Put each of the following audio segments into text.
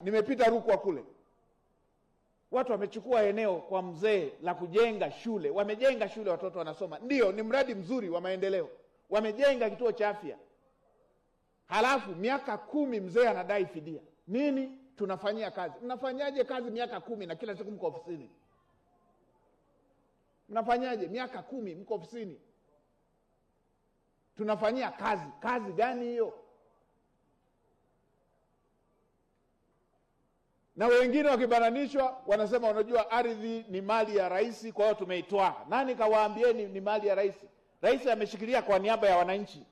Nimepita Rukwa kule, watu wamechukua eneo kwa mzee la kujenga shule. Wamejenga shule, watoto wanasoma. Ndio, ni mradi mzuri wa maendeleo. Wamejenga kituo cha afya, halafu miaka 10 mzee anadai fidia. Nini tunafanyia kazi? Mnafanyaje kazi miaka 10 na kila siku mko ofisini? Mnafanyaje miaka 10 mko ofisini? Tunafanyia kazi. Kazi gani hiyo? Na wengine wakibananishwa wanasema, unajua ardhi ni mali ya rais, kwa hiyo tumeitwaa. Nani kawaambieni ni mali ya rais? Rais ameshikilia kwa niaba ya wananchi,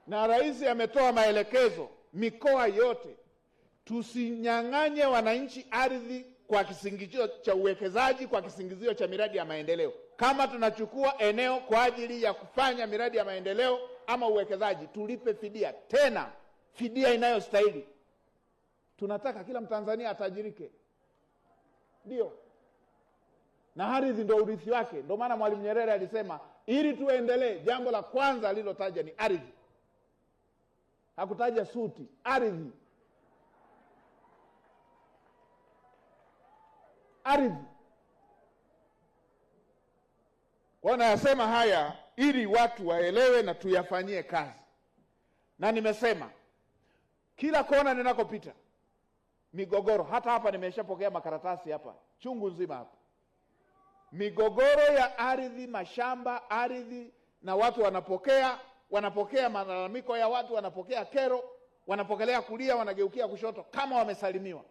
na rais ametoa maelekezo mikoa yote, tusinyang'anye wananchi ardhi kwa kisingizio cha uwekezaji, kwa kisingizio cha miradi ya maendeleo. Kama tunachukua eneo kwa ajili ya kufanya miradi ya maendeleo ama uwekezaji, tulipe fidia, tena fidia inayostahili. Tunataka kila Mtanzania atajirike, ndio, na ardhi ndio urithi wake. Ndio maana Mwalimu Nyerere alisema ili tuendelee, jambo la kwanza alilotaja ni ardhi. Hakutaja suti, ardhi. Ardhi. Wanayasema haya ili watu waelewe na tuyafanyie kazi. Na nimesema kila kona ninakopita migogoro, hata hapa nimeshapokea makaratasi hapa chungu nzima hapa, migogoro ya ardhi, mashamba, ardhi, na watu wanapokea malalamiko ya watu, wanapokea kero, wanapokelea kulia, wanageukia kushoto kama wamesalimiwa.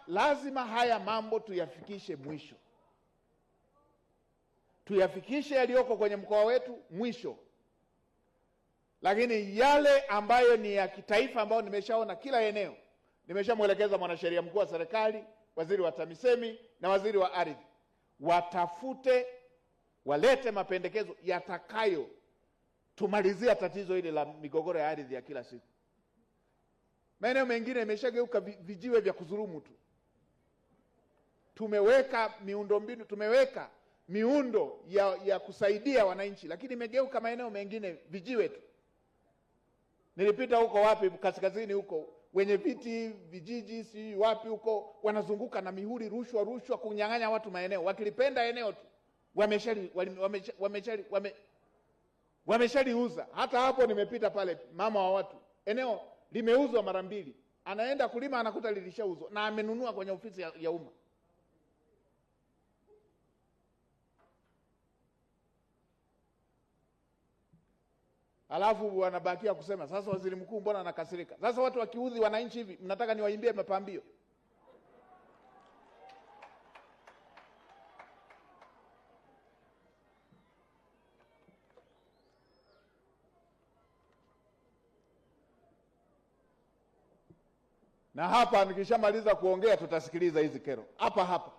Lazima haya mambo tuyafikishe mwisho, tuyafikishe yaliyoko kwenye mkoa wetu mwisho. Lakini yale ambayo ni ya kitaifa, ambayo nimeshaona kila eneo, nimeshamwelekeza mwanasheria mkuu wa serikali, waziri wa TAMISEMI na waziri wa ardhi, watafute, walete mapendekezo yatakayo tumalizia tatizo hili la migogoro ya ardhi ya kila siku. Maeneo mengine imeshageuka vijiwe vya kudhulumu tu. Tumeweka miundombinu, tumeweka miundo ya kusaidia wananchi, lakini imegeuka maeneo mengine vijiwe tu. Nilipita huko wapi, kaskazini huko, wenye viti vijiji si wapi huko, wanazunguka na mihuri, rushwa kunyang'anya watu maeneo. Wakilipenda eneo tu wameshaliuza. Hata hapo nimepita pale, mama wa watu, eneo limeuzwa mara 2. Anaenda kulima anakuta lilishauzwa na amenunua kwenye ofisi ya umma. Alafu wanabakia kusema, sasa waziri mkuu mbona anakasirika? Sasa watu wakiudhi wananchi hivi, mnataka niwaimbie mapambio? Na hapa nikishamaliza kuongea tutasikiliza hizi kero hapa.